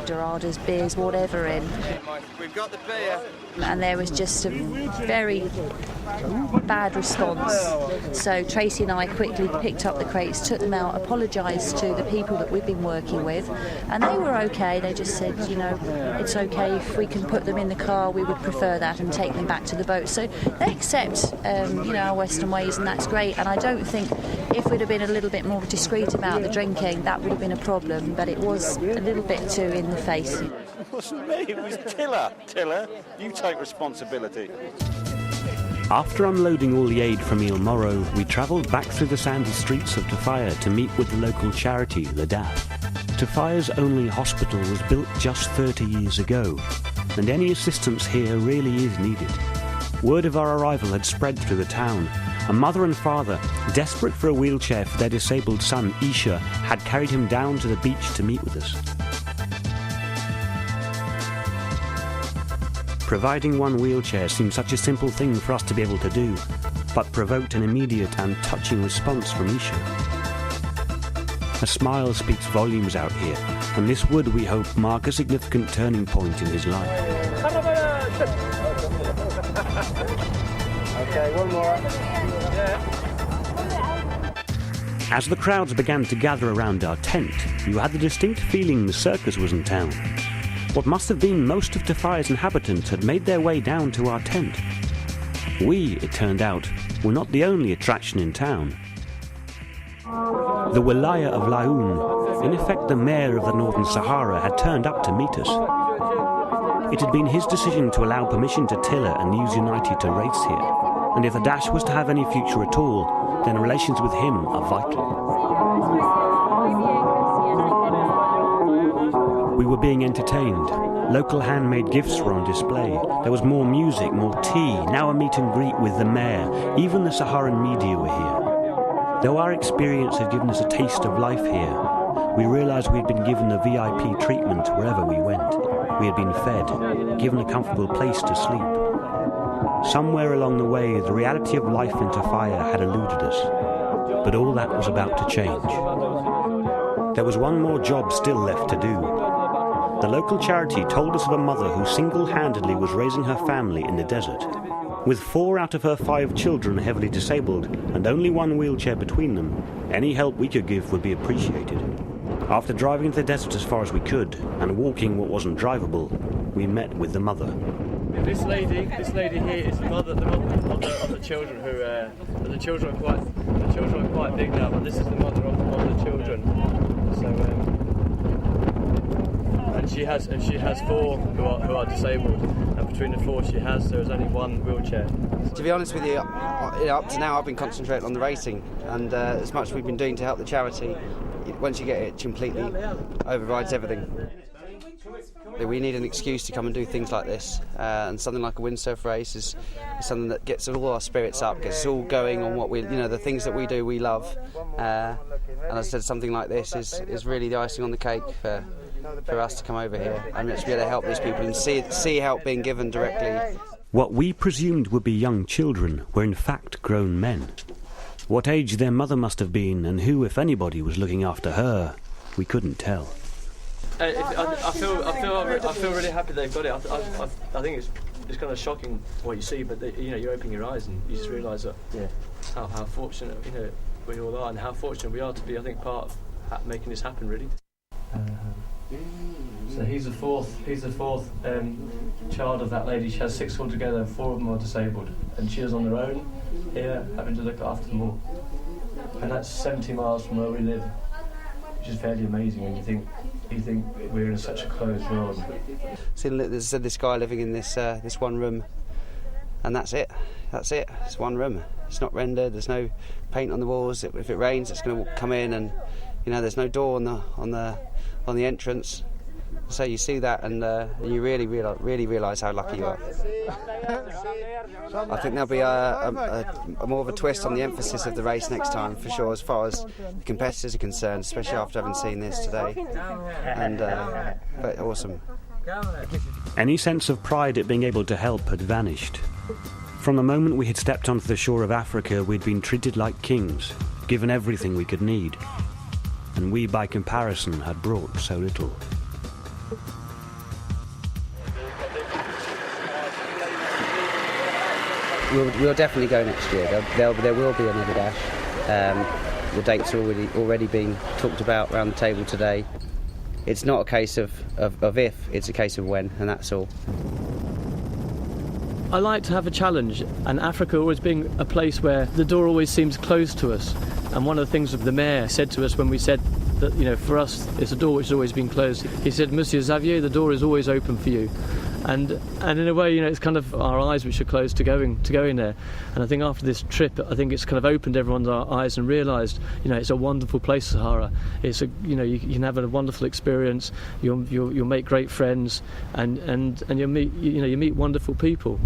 Doradas, beers, whatever in. We've got the beer. And there was just a very bad response. So Tracy and I quickly picked up the crates, took them out, apologised to the people that we've been working with, and they were okay. They just said, you know, it's okay if we can put them in the car, we would prefer that, and take them back to the boat. So they accept, you know, our Western ways, and that's great. And I don't think if we'd have been a little bit more discreet about the drinking, that would have been a problem, but it was a little bit too in the face. It wasn't me, it was Tiller. Tiller, you take responsibility. After unloading all the aid from Il Moro, we travelled back through the sandy streets of Tafaya to meet with the local charity, the DAF. Tafaya's only hospital was built just 30 years ago, and any assistance here really is needed. Word of our arrival had spread through the town. A mother and father, desperate for a wheelchair for their disabled son, Isha, had carried him down to the beach to meet with us. Providing one wheelchair seemed such a simple thing for us to be able to do, but provoked an immediate and touching response from Isha. A smile speaks volumes out here, and this would, we hope, mark a significant turning point in his life. Okay, one more. As the crowds began to gather around our tent, you had the distinct feeling the circus was in town. What must have been most of Tafaya's inhabitants had made their way down to our tent. We, it turned out, were not the only attraction in town. The Wilaya of Laoun, in effect the mayor of the Northern Sahara, had turned up to meet us. It had been his decision to allow permission to Tiller and News United to race here, and if the Dash was to have any future at all, then relations with him are vital. We were being entertained. Local handmade gifts were on display. There was more music, more tea, now a meet and greet with the mayor. Even the Saharan media were here. Though our experience had given us a taste of life here, we realised we had been given the VIP treatment wherever we went. We had been fed, given a comfortable place to sleep. Somewhere along the way, the reality of life in Tafaya had eluded us. But all that was about to change. There was one more job still left to do. The local charity told us of a mother who single-handedly was raising her family in the desert. With 4 out of her 5 children heavily disabled and only one wheelchair between them, any help we could give would be appreciated. After driving into the desert as far as we could and walking what wasn't drivable, we met with the mother. This lady here is the mother of the children who the children are quite big now, but this is the mother of the children. So and she has 4 who are disabled, and between the 4 she has, there is only one wheelchair. To be honest with you, up to now I've been concentrating on the racing, and as much as we've been doing to help the charity, once you get it, completely overrides everything. We need an excuse to come and do things like this, and something like a windsurf race is something that gets all our spirits up, gets us all going on what we, the things that we do, we love. And as I said, something like this is really the icing on the cake for us to come over here and to be able to help these people and see help being given directly. What we presumed would be young children were in fact grown men. What age their mother must have been and who, if anybody, was looking after her, we couldn't tell. I feel really happy they've got it. I think it's kind of shocking what you see, but you're opening your eyes and you just realise that how fortunate we all are, and how fortunate we are to be, I think, part of making this happen, really. So he's the fourth child of that lady. She has 6 altogether, and 4 of them are disabled, and she is on her own here, having to look after them all. And that's 70 miles from where we live, which is fairly amazing when you think we're in such a closed world. So there's this guy living in this one room, and that's it. It's one room. It's not rendered. There's no paint on the walls. If it rains, it's going to come in, and there's no door on the entrance. So you see that, and you really realise how lucky you are. I think there'll be a more of a twist on the emphasis of the race next time, for sure, as far as the competitors are concerned, especially after having seen this today. And but awesome. Any sense of pride at being able to help had vanished. From the moment we had stepped onto the shore of Africa, we'd been treated like kings, given everything we could need. And we, by comparison, had brought so little. We'll definitely go next year. There will be another dash. The dates are already being talked about around the table today. It's not a case of if, it's a case of when, and that's all. I like to have a challenge, and Africa always being a place where the door always seems closed to us. And one of the things that the mayor said to us when we said that, you know, for us it's a door which has always been closed. He said, "Monsieur Xavier, the door is always open for you." And in a way, you know, it's kind of our eyes which are closed to going there. And I think after this trip, I think it's kind of opened everyone's eyes and realised, you know, it's a wonderful place, Sahara. It's a, you know, you can have a wonderful experience. You'll make great friends, and you'll meet, you know, you meet wonderful people.